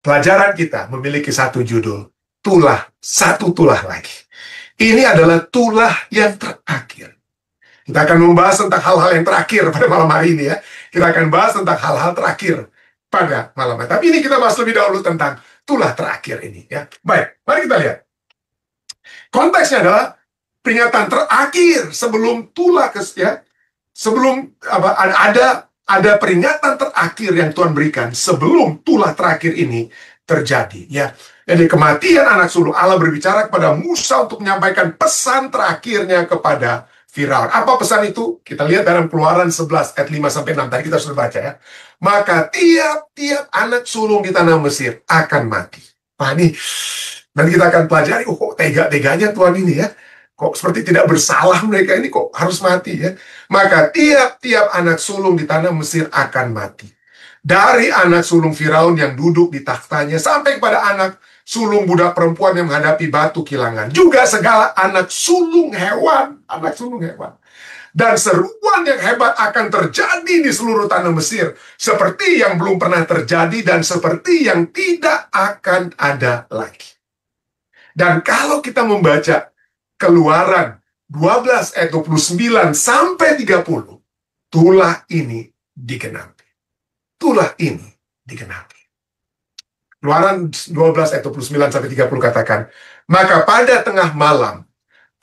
Pelajaran kita memiliki satu judul, satu tulah lagi. Ini adalah tulah yang terakhir. Kita akan membahas tentang hal-hal yang terakhir pada malam hari ini ya. Kita akan bahas tentang hal-hal terakhir pada malam hari. Tapi ini kita bahas lebih dahulu tentang tulah terakhir ini ya. Baik, mari kita lihat. Konteksnya adalah peringatan terakhir sebelum tulah sebelum ada peringatan terakhir yang Tuhan berikan sebelum tulah terakhir ini terjadi ya. Jadi kematian anak sulung, Allah berbicara kepada Musa untuk menyampaikan pesan terakhirnya kepada Firaun. Apa pesan itu? Kita lihat dalam Keluaran 11 ayat 5-6 tadi kita sudah baca ya. Maka tiap-tiap anak sulung di tanah Mesir akan mati. Nah ini nanti kita akan pelajari, kok tega-teganya Tuhan ini ya. Kok seperti tidak bersalah mereka ini, kok harus mati ya. Maka tiap-tiap anak sulung di tanah Mesir akan mati. Dari anak sulung Firaun yang duduk di takhtanya sampai kepada anak sulung budak perempuan yang menghadapi batu kilangan. Juga segala anak sulung hewan. Dan seruan yang hebat akan terjadi di seluruh tanah Mesir. Seperti yang belum pernah terjadi dan seperti yang tidak akan ada lagi. Dan kalau kita membaca Keluaran 12 ayat 29 sampai 30, tulah ini digenapi. Tulah ini digenapi. Keluaran 12 ayat 29 sampai 30 katakan, maka pada tengah malam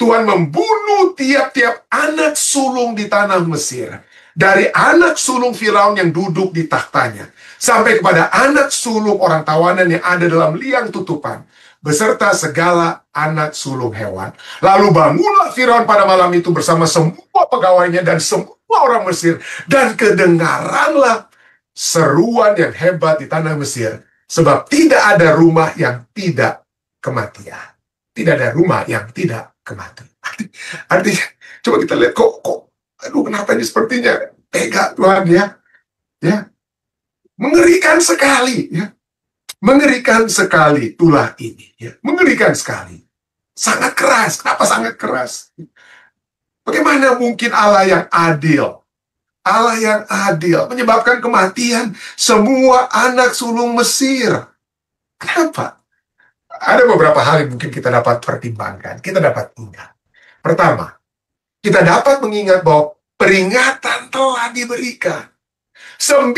Tuhan membunuh tiap-tiap anak sulung di tanah Mesir, dari anak sulung Firaun yang duduk di takhtanya sampai kepada anak sulung orang tawanan yang ada dalam liang tutupan, beserta segala anak sulung hewan. Lalu bangunlah Firaun pada malam itu bersama semua pegawainya dan semua orang Mesir, dan kedengaranlah seruan yang hebat di tanah Mesir, sebab tidak ada rumah yang tidak kematian. Tidak ada rumah yang tidak kematian. Artinya, coba kita lihat, aduh kenapa ini sepertinya tega Tuhan ya. Mengerikan sekali ya. Mengerikan sekali tulah ini ya. Mengerikan sekali. Sangat keras. Kenapa sangat keras? Bagaimana mungkin Allah yang adil? Allah yang adil menyebabkan kematian semua anak sulung Mesir. Kenapa? Ada beberapa hal yang mungkin kita dapat pertimbangkan, kita dapat ingat. Pertama, kita dapat mengingat bahwa peringatan telah diberikan. 9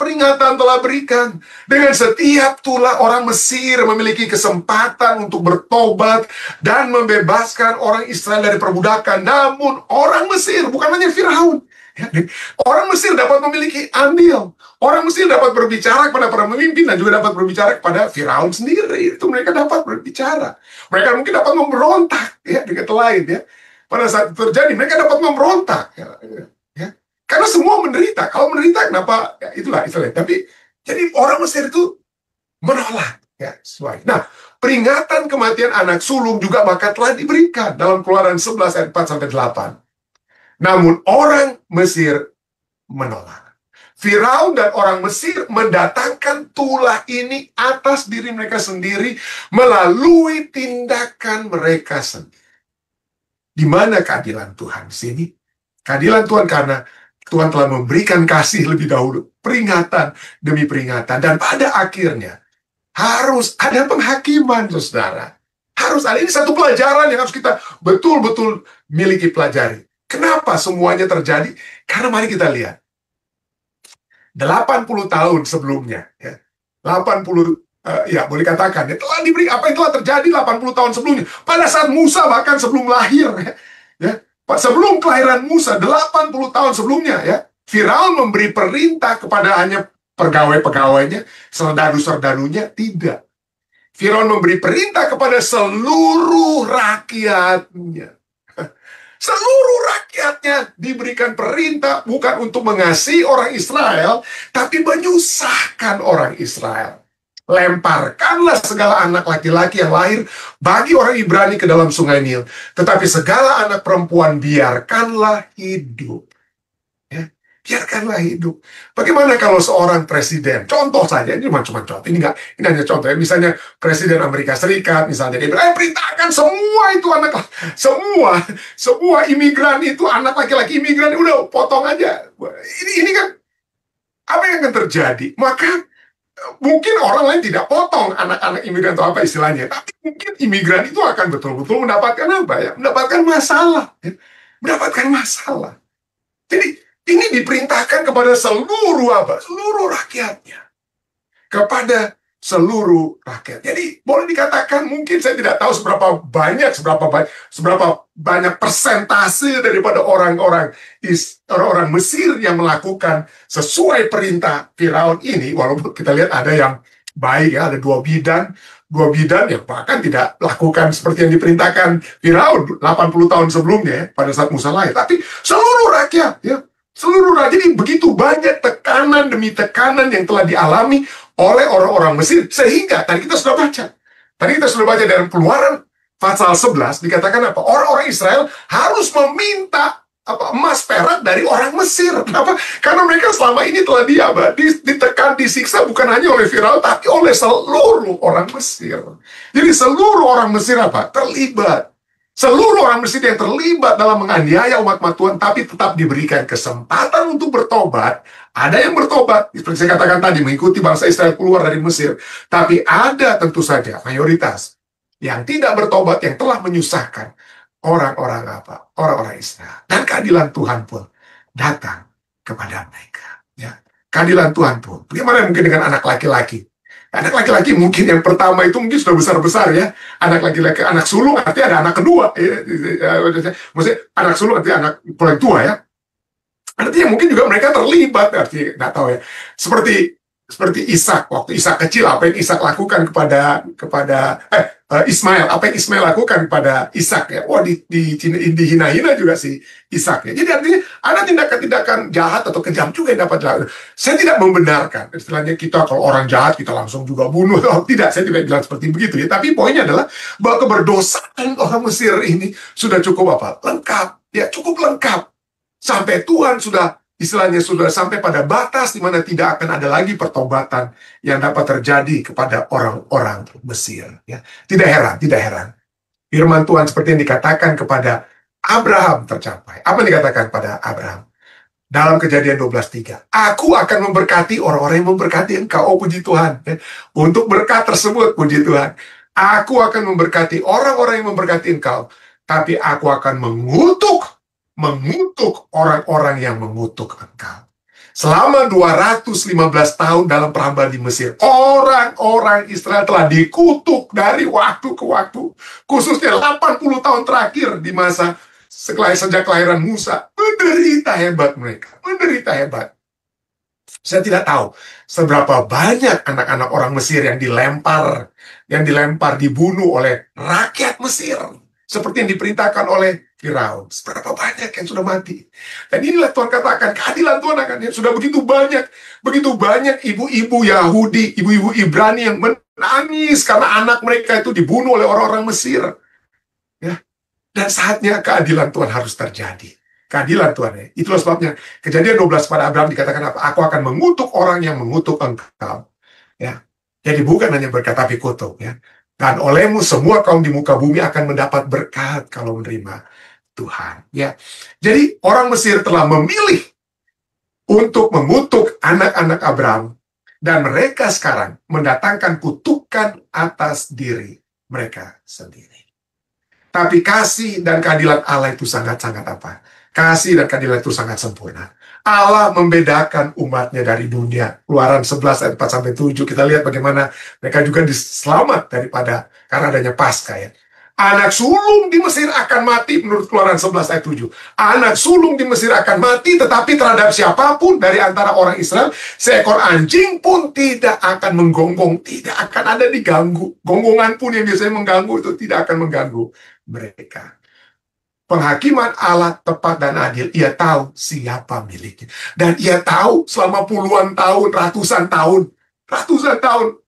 peringatan telah berikan. Dengan setiap tulah orang Mesir memiliki kesempatan untuk bertobat dan membebaskan orang Israel dari perbudakan. Namun orang Mesir, bukan hanya Firaun, orang Mesir dapat memiliki andil. Orang Mesir dapat berbicara kepada para pemimpin dan juga dapat berbicara kepada Firaun sendiri. Itu mereka dapat berbicara. Mereka mungkin dapat memberontak ya, dengan lain ya. Pada saat itu terjadi, mereka dapat memberontak ya. Karena semua menderita. Kalau menderita kenapa? Ya, itulah. Tapi jadi orang Mesir itu menolak ya, sesuai. Nah, peringatan kematian anak sulung juga maka telah diberikan dalam Keluaran 11 ayat 4-8. Namun orang Mesir menolak. Firaun dan orang Mesir mendatangkan tulah ini atas diri mereka sendiri melalui tindakan mereka sendiri. Di mana keadilan Tuhan di sini? Keadilan Tuhan karena Tuhan telah memberikan kasih lebih dahulu, peringatan demi peringatan, dan pada akhirnya harus ada penghakiman, saudara. Harus ada, ini satu pelajaran yang harus kita betul-betul miliki pelajari. Kenapa semuanya terjadi? Karena mari kita lihat. 80 tahun sebelumnya, ya. 80, ya boleh katakan, ya, telah diberi apa yang telah terjadi 80 tahun sebelumnya. Pada saat Musa bahkan sebelum lahir, ya. Sebelum kelahiran Musa, 80 tahun sebelumnya, ya. Firaun memberi perintah kepada hanya pegawai-pegawainya, serdadu-serdadunya, tidak. Firaun memberi perintah kepada seluruh rakyatnya. Seluruh rakyatnya diberikan perintah bukan untuk mengasihi orang Israel, tapi menyusahkan orang Israel. Lemparkanlah segala anak laki-laki yang lahir bagi orang Ibrani ke dalam sungai Nil, tetapi segala anak perempuan biarkanlah hidup. Ya, biarkanlah hidup. Bagaimana kalau seorang presiden, contoh saja, ini cuma contoh, ini hanya contoh ya. Misalnya Presiden Amerika Serikat, misalnya dia bilang, perintahkan semua itu anak, semua imigran itu anak laki-laki imigran, udah potong aja. Ini kan apa yang akan terjadi? Maka Mungkin orang lain tidak potong anak-anak imigran atau apa istilahnya, tapi mungkin imigran itu akan betul-betul mendapatkan apa ya? Mendapatkan masalah, ya. Mendapatkan masalah. Jadi ini diperintahkan kepada seluruh apa? Seluruh rakyatnya. Kepada seluruh rakyat. Jadi boleh dikatakan mungkin saya tidak tahu seberapa banyak persentase daripada orang-orang Mesir yang melakukan sesuai perintah Firaun ini, walaupun kita lihat ada yang baik ya, ada dua bidan yang bahkan tidak lakukan seperti yang diperintahkan Firaun 80 tahun sebelumnya ya, pada saat Musa lahir. Tapi seluruh rakyat ya, seluruh rakyat. Jadi begitu banyak tekanan demi tekanan yang telah dialami oleh orang-orang Mesir, sehingga tadi kita sudah baca dalam Keluaran pasal 11 dikatakan apa? Orang-orang Israel harus meminta emas perak dari orang Mesir. Kenapa? Karena mereka selama ini telah ditekan, disiksa bukan hanya oleh Firaun, tapi oleh seluruh orang Mesir. Jadi seluruh orang Mesir terlibat. Seluruh orang Mesir yang terlibat dalam menganiaya umat Tuhan, tapi tetap diberikan kesempatan untuk bertobat. Ada yang bertobat, seperti saya katakan tadi, mengikuti bangsa Israel keluar dari Mesir. Tapi ada tentu saja mayoritas yang tidak bertobat, yang telah menyusahkan orang-orang Israel. Dan keadilan Tuhan pun datang kepada mereka. Ya. Keadilan Tuhan pun. Bagaimana mungkin dengan anak laki-laki? Anak laki-laki mungkin yang pertama itu mungkin sudah besar-besar ya. Anak laki-laki, anak sulung artinya ada anak kedua. Maksudnya anak sulung artinya anak paling tua ya. Artinya mungkin juga mereka terlibat, artinya nggak tahu ya. Seperti Ishak, waktu Ishak kecil, apa yang Ishak lakukan kepada Ismail, apa yang Ismail lakukan kepada Ishak ya. Wah, dihina-hina juga si Ishak ya. Jadi artinya ada tindakan-tindakan jahat atau kejam juga yang dapat dilakukan. Saya tidak membenarkan, istilahnya kita kalau orang jahat kita langsung juga bunuh. Tidak, saya tidak bilang seperti begitu ya. Tapi poinnya adalah bahwa keberdosaan orang Mesir ini sudah cukup lengkap. Ya, cukup lengkap. Sampai Tuhan sudah sampai pada batas di mana tidak akan ada lagi pertobatan yang dapat terjadi kepada orang-orang Mesir. Ya. Tidak heran. Firman Tuhan seperti yang dikatakan kepada Abraham tercapai. Apa yang dikatakan pada Abraham? Dalam Kejadian 12:3. Aku akan memberkati orang-orang yang memberkati engkau. Oh, puji Tuhan. Ya. Untuk berkat tersebut, puji Tuhan. Aku akan memberkati orang-orang yang memberkati engkau. Tapi aku akan mengutuk orang-orang yang mengutuk engkau. Selama 215 tahun dalam perambaan di Mesir, orang-orang Israel telah dikutuk dari waktu ke waktu. Khususnya 80 tahun terakhir di masa sejak kelahiran Musa. Menderita hebat mereka. Menderita hebat. Saya tidak tahu seberapa banyak anak-anak orang Mesir yang dilempar, dibunuh oleh rakyat Mesir. Seperti yang diperintahkan oleh Firaun. Seberapa banyak yang sudah mati. Dan inilah Tuhan katakan, keadilan Tuhan akan sudah begitu banyak ibu-ibu Yahudi, ibu-ibu Ibrani yang menangis karena anak mereka itu dibunuh oleh orang-orang Mesir. Ya. Dan saatnya keadilan Tuhan harus terjadi. Keadilan Tuhan ya. Itulah sebabnya Kejadian 12 pada Abraham dikatakan apa? Aku akan mengutuk orang yang mengutuk engkau. Ya. Jadi bukan hanya berkat tapi kutuk ya. Dan olehmu semua kaum di muka bumi akan mendapat berkat kalau menerima Tuhan. Ya, jadi orang Mesir telah memilih untuk mengutuk anak-anak Abraham, dan mereka sekarang mendatangkan kutukan atas diri mereka sendiri. Tapi kasih dan keadilan Allah itu sangat-sangat apa? Kasih dan keadilan itu sangat sempurna. Allah membedakan umatnya dari dunia. Keluaran 11 ayat 4-7 kita lihat bagaimana mereka juga diselamat karena adanya Paskah ya. Anak sulung di Mesir akan mati menurut Keluaran 11 ayat 7. Anak sulung di Mesir akan mati, tetapi terhadap siapapun dari antara orang Israel, seekor anjing pun tidak akan menggonggong, tidak akan ada diganggu. Gonggongan pun yang biasanya mengganggu itu tidak akan mengganggu mereka. Penghakiman Allah tepat dan adil. Ia tahu siapa miliknya. Dan ia tahu selama puluhan tahun, ratusan tahun,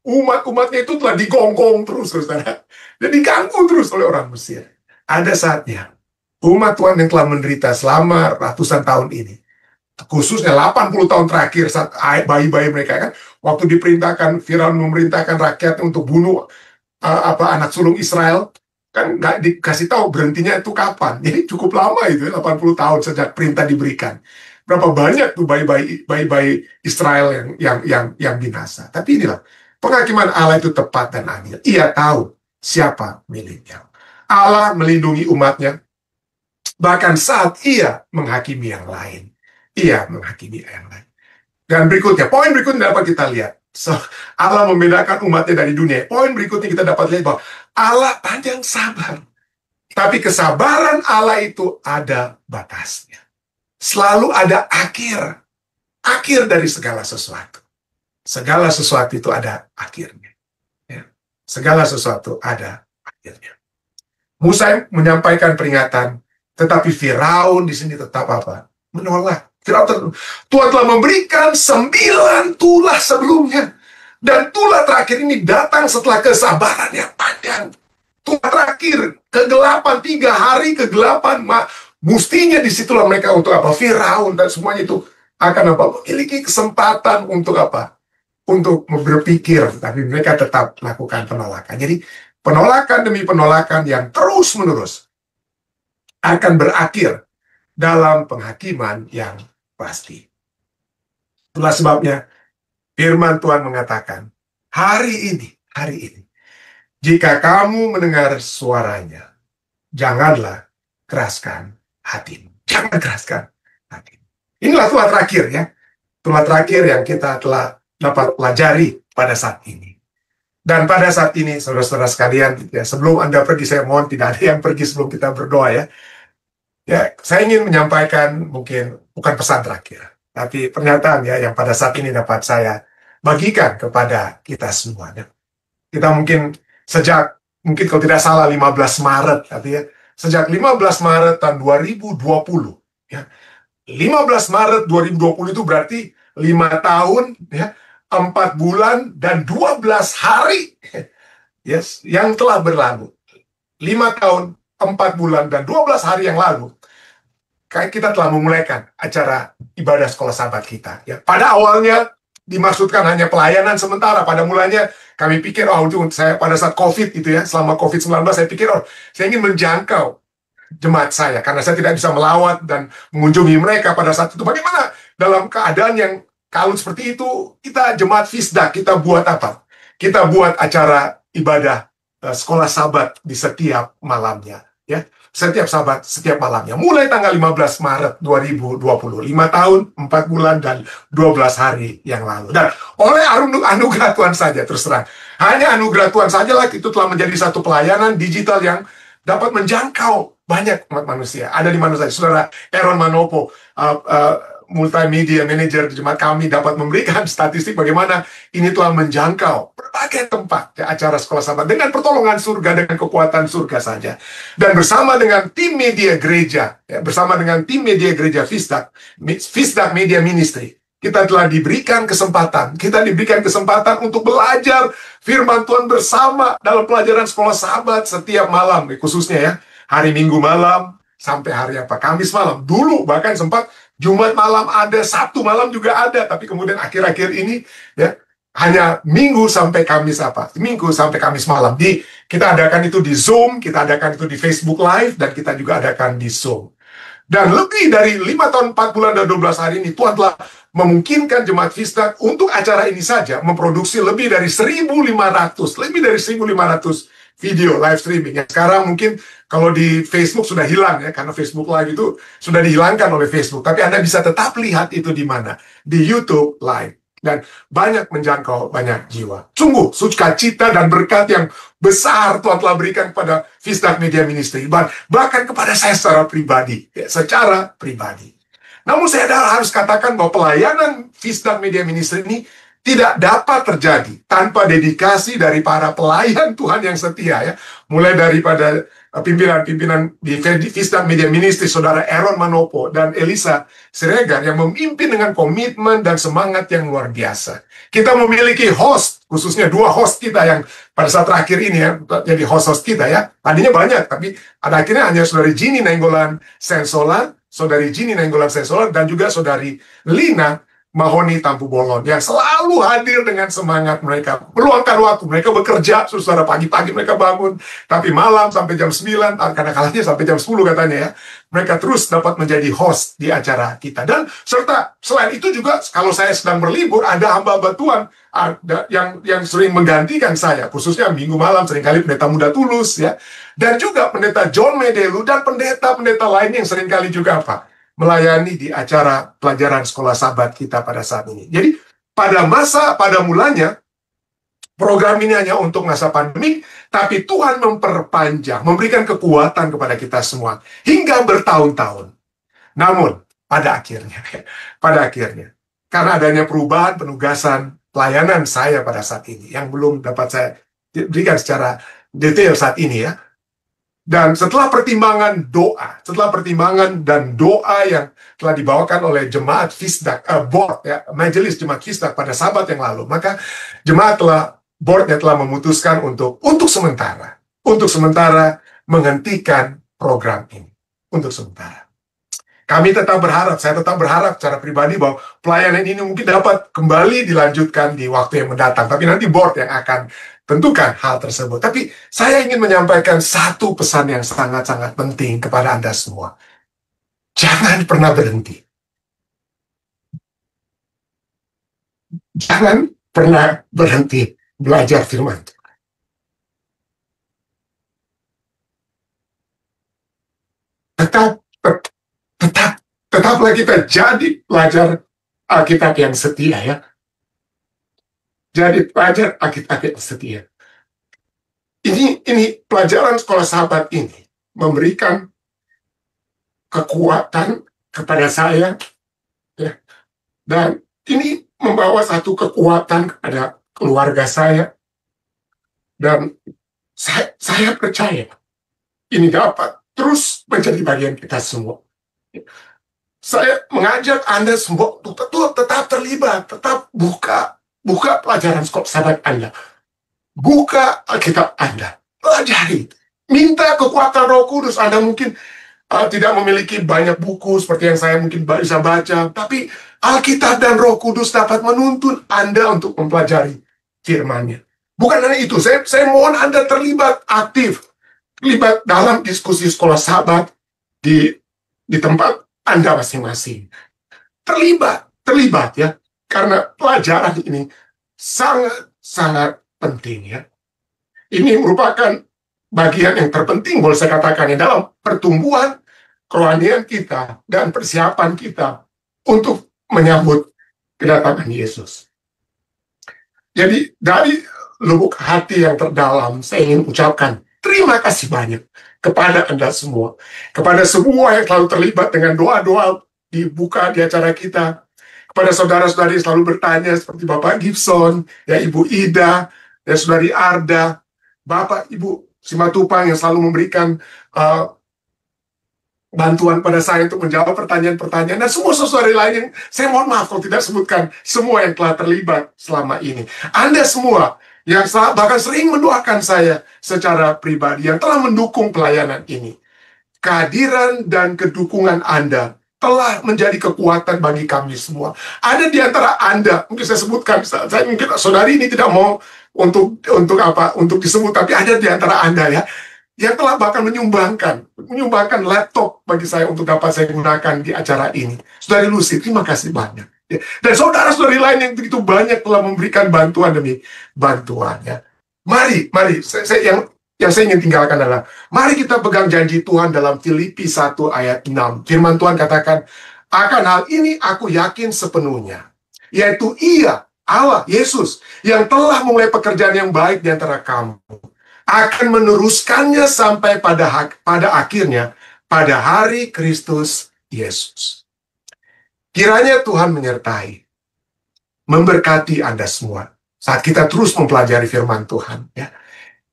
umat-umatnya itu telah digonggong terus, saudara. Dan diganggu terus oleh orang Mesir. Ada saatnya, umat Tuhan yang telah menderita selama ratusan tahun ini, khususnya 80 tahun terakhir, saat bayi-bayi mereka kan, waktu diperintahkan, Firaun memerintahkan rakyat untuk bunuh anak sulung Israel, kan nggak dikasih tahu berhentinya itu kapan. Jadi cukup lama itu, 80 tahun sejak perintah diberikan. berapa banyak tuh bayi-bayi Israel yang binasa. Tapi inilah penghakiman Allah itu tepat dan adil. Ia tahu siapa miliknya. Allah melindungi umatnya, bahkan saat ia menghakimi yang lain. Ia menghakimi yang lain. Dan berikutnya, poin berikutnya dapat kita lihat. Allah membedakan umatnya dari dunia. Poin berikutnya kita dapat lihat bahwa Allah panjang sabar. Tapi kesabaran Allah itu ada batasnya. Selalu ada akhir. Akhir dari segala sesuatu. Segala sesuatu itu ada akhirnya. Ya. Segala sesuatu ada akhirnya. Musa menyampaikan peringatan, tetapi Firaun di sini tetap apa? Menolak. Tuhan telah memberikan 9 tulah sebelumnya. Dan tulah terakhir ini datang setelah kesabaran yang panjang. Tulah terakhir, kegelapan, 3 hari kegelapan. Mestinya disitulah mereka untuk apa? Firaun dan semuanya itu akan apa? Memiliki kesempatan untuk apa? Untuk berpikir. Tapi mereka tetap melakukan penolakan. Jadi penolakan demi penolakan yang terus-menerus akan berakhir dalam penghakiman yang pasti. Itulah sebabnya firman Tuhan mengatakan, hari ini, jika kamu mendengar suaranya, janganlah keraskan hatimu. Jangan keraskan hatimu. Inilah tulah terakhir ya. Tulah terakhir yang kita telah dapat pelajari pada saat ini. Dan pada saat ini, saudara-saudara sekalian, ya, sebelum Anda pergi, saya mohon tidak ada yang pergi sebelum kita berdoa ya. Ya, saya ingin menyampaikan mungkin bukan pesan terakhir, tapi pernyataan ya yang pada saat ini dapat saya bagikan kepada kita semua. Ya. Kita mungkin kalau tidak salah 15 Maret, artinya sejak 15 Maret tahun 2020, ya. 15 Maret 2020 itu berarti 5 tahun, ya, 4 bulan dan 12 hari, yes, yang telah berlalu. 5 tahun, 4 bulan, dan 12 hari yang lalu, kita telah memulaikan acara ibadah sekolah sahabat kita. Ya. Pada awalnya dimaksudkan hanya pelayanan sementara. Pada mulanya kami pikir, saya pada saat COVID itu ya, selama COVID-19 saya pikir, saya ingin menjangkau jemaat saya, karena saya tidak bisa melawat dan mengunjungi mereka pada saat itu. Bagaimana dalam keadaan yang kalut seperti itu, kita jemaat Fisdak, kita buat apa? Kita buat acara ibadah sekolah sahabat di setiap malamnya, ya, setiap malamnya, mulai tanggal 15 Maret 2020, 5 tahun, 4 bulan, dan 12 hari yang lalu. Dan oleh anugerah Tuhan saja, terus terang, hanya anugerah Tuhan saja lah, itu telah menjadi satu pelayanan digital yang dapat menjangkau banyak umat manusia. Ada di mana saja. Saudara Aaron Manopo, multimedia manager di jemaat kami, dapat memberikan statistik bagaimana ini telah menjangkau berbagai tempat ya, acara sekolah sahabat dengan pertolongan surga, dengan kekuatan surga saja. Dan bersama dengan tim media gereja, ya, bersama dengan tim media gereja Fisdak Media Ministry, kita telah diberikan kesempatan untuk belajar firman Tuhan bersama dalam pelajaran sekolah sahabat setiap malam, khususnya ya, hari Minggu malam sampai hari Kamis malam. Dulu bahkan sempat Jumat malam ada, Sabtu malam juga ada, tapi kemudian akhir-akhir ini ya hanya Minggu sampai Kamis Minggu sampai Kamis malam. Kita adakan itu di Zoom, kita adakan itu di Facebook Live, dan kita juga adakan di Zoom. Dan lebih dari 5 tahun, 4 bulan, dan 12 hari ini, Tuhan telah memungkinkan jemaat Fisdak untuk acara ini saja memproduksi lebih dari 1.500 video live streaming. Yang sekarang mungkin kalau di Facebook sudah hilang ya, karena Facebook Live itu sudah dihilangkan oleh Facebook. Tapi Anda bisa tetap lihat itu di mana? Di YouTube Live. Dan banyak menjangkau banyak jiwa. Sungguh sukacita dan berkat yang besar Tuhan telah berikan kepada Fisdak Media Ministry. Bahkan kepada saya secara pribadi. Ya, secara pribadi. Namun saya harus katakan bahwa pelayanan Fisdak Media Ministry ini tidak dapat terjadi tanpa dedikasi dari para pelayan Tuhan yang setia ya. Mulai daripada pimpinan-pimpinan di Fisdak Media Ministry, Saudara Aaron Manopo dan Elisa Siregar yang memimpin dengan komitmen dan semangat yang luar biasa. Kita memiliki host, khususnya 2 host kita yang pada saat terakhir ini ya, jadi host kita ya. Tadinya banyak, tapi pada akhirnya hanya Saudari Ginny Nainggolan Sensolan, dan juga Saudari Lina Mahoni Tampu Bolon yang selalu hadir dengan semangat mereka. Meluangkan waktu, mereka bekerja, saudara pagi-pagi mereka bangun, tapi malam sampai jam 9, kadang-kadangnya sampai jam 10 katanya ya. Mereka terus dapat menjadi host di acara kita. Dan serta selain itu juga, kalau saya sedang berlibur, ada hamba-hamba Tuhan yang sering menggantikan saya, khususnya minggu malam, seringkali pendeta muda Tulus ya. Dan juga pendeta John Medelu dan pendeta-pendeta lain yang seringkali juga melayani di acara pelajaran sekolah sahabat kita pada saat ini. Jadi pada mulanya program ini hanya untuk masa pandemi, tapi Tuhan memperpanjang, memberikan kekuatan kepada kita semua hingga bertahun-tahun. Namun pada akhirnya, karena adanya perubahan penugasan pelayanan saya pada saat ini yang belum dapat saya berikan secara detail saat ini ya. Dan setelah pertimbangan dan doa yang telah dibawakan oleh jemaat Fisdak, board ya, majelis jemaat Fisdak pada Sabat yang lalu, maka boardnya telah memutuskan untuk sementara menghentikan program ini untuk sementara. Saya tetap berharap secara pribadi bahwa pelayanan ini mungkin dapat kembali dilanjutkan di waktu yang mendatang, tapi nanti board yang akan tentukan hal tersebut. Tapi saya ingin menyampaikan satu pesan yang sangat-sangat penting kepada Anda semua. Jangan pernah berhenti. Jangan pernah berhenti belajar firman Tuhan. Tetaplah kita jadi pelajar Alkitab yang setia ya. Jadi pelajar Alkitab yang setia. Ini pelajaran sekolah sahabat ini memberikan kekuatan kepada saya ya. Dan ini membawa satu kekuatan kepada keluarga saya. Dan saya percaya ini dapat terus menjadi bagian kita semua. Saya mengajak Anda semua untuk tetap terlibat, tetap buka pelajaran sekolah sahabat Anda. Buka Alkitab Anda. Pelajari. Minta kekuatan Roh Kudus. Anda mungkin tidak memiliki banyak buku seperti yang saya mungkin bisa baca. Tapi Alkitab dan Roh Kudus dapat menuntun Anda untuk mempelajari firman-Nya. Bukan hanya itu. Saya mohon Anda terlibat aktif. Terlibat dalam diskusi sekolah sahabat di tempat Anda masing-masing. Terlibat ya. Karena pelajaran ini sangat penting ya. Ini merupakan bagian yang terpenting boleh saya katakan ya, dalam pertumbuhan kerohanian kita dan persiapan kita untuk menyambut kedatangan Yesus. Jadi dari lubuk hati yang terdalam saya ingin ucapkan terima kasih banyak kepada Anda semua. Kepada semua yang selalu terlibat dengan doa-doa dibuka di acara kita. Kepada saudara-saudari yang selalu bertanya seperti Bapak Gibson, ya Ibu Ida, ya Saudari Arda, Bapak Ibu Simatupang yang selalu memberikan bantuan pada saya untuk menjawab pertanyaan-pertanyaan, dan semua saudari lain yang saya mohon maaf kalau tidak sebutkan semua yang telah terlibat selama ini. Anda semua yang bahkan sering mendoakan saya secara pribadi, yang telah mendukung pelayanan ini. Kehadiran dan kedukungan Anda telah menjadi kekuatan bagi kami semua. Ada di antara Anda, mungkin saya sebutkan, saya mungkin saudari ini tidak mau untuk disebut, tapi ada di antara Anda ya, yang telah bahkan menyumbangkan laptop bagi saya untuk dapat saya gunakan di acara ini. Saudari Lucy, terima kasih banyak. Dan saudara-saudari lain yang begitu banyak telah memberikan bantuan demi bantuan ya. Mari, yang saya ingin tinggalkan adalah, mari kita pegang janji Tuhan dalam Filipi 1 ayat 6. Firman Tuhan katakan, akan hal ini aku yakin sepenuhnya, yaitu Ia, Allah, Yesus, yang telah memulai pekerjaan yang baik di antara kamu, akan meneruskannya sampai pada akhirnya, pada hari Kristus Yesus. Kiranya Tuhan menyertai, memberkati Anda semua, saat kita terus mempelajari firman Tuhan, ya.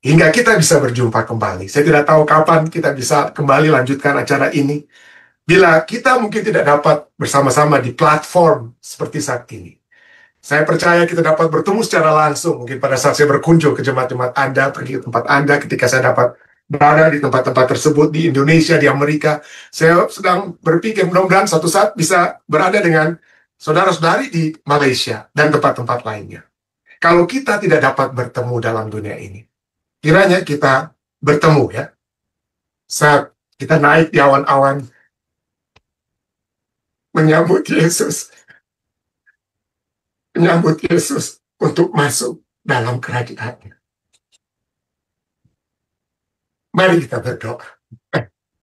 Hingga kita bisa berjumpa kembali. Saya tidak tahu kapan kita bisa kembali lanjutkan acara ini. Bila kita mungkin tidak dapat bersama-sama di platform seperti saat ini. Saya percaya kita dapat bertemu secara langsung. Mungkin pada saat saya berkunjung ke jemaat-jemaat Anda, pergi ke tempat Anda, ketika saya dapat berada di tempat-tempat tersebut, di Indonesia, di Amerika. Saya sedang berpikir mudah-mudahan suatu saat bisa berada dengan saudara-saudari di Malaysia dan tempat-tempat lainnya. Kalau kita tidak dapat bertemu dalam dunia ini, kiranya kita bertemu ya. Saat kita naik di awan-awan menyambut Yesus. Menyambut Yesus untuk masuk dalam kerajaan. Mari kita berdoa.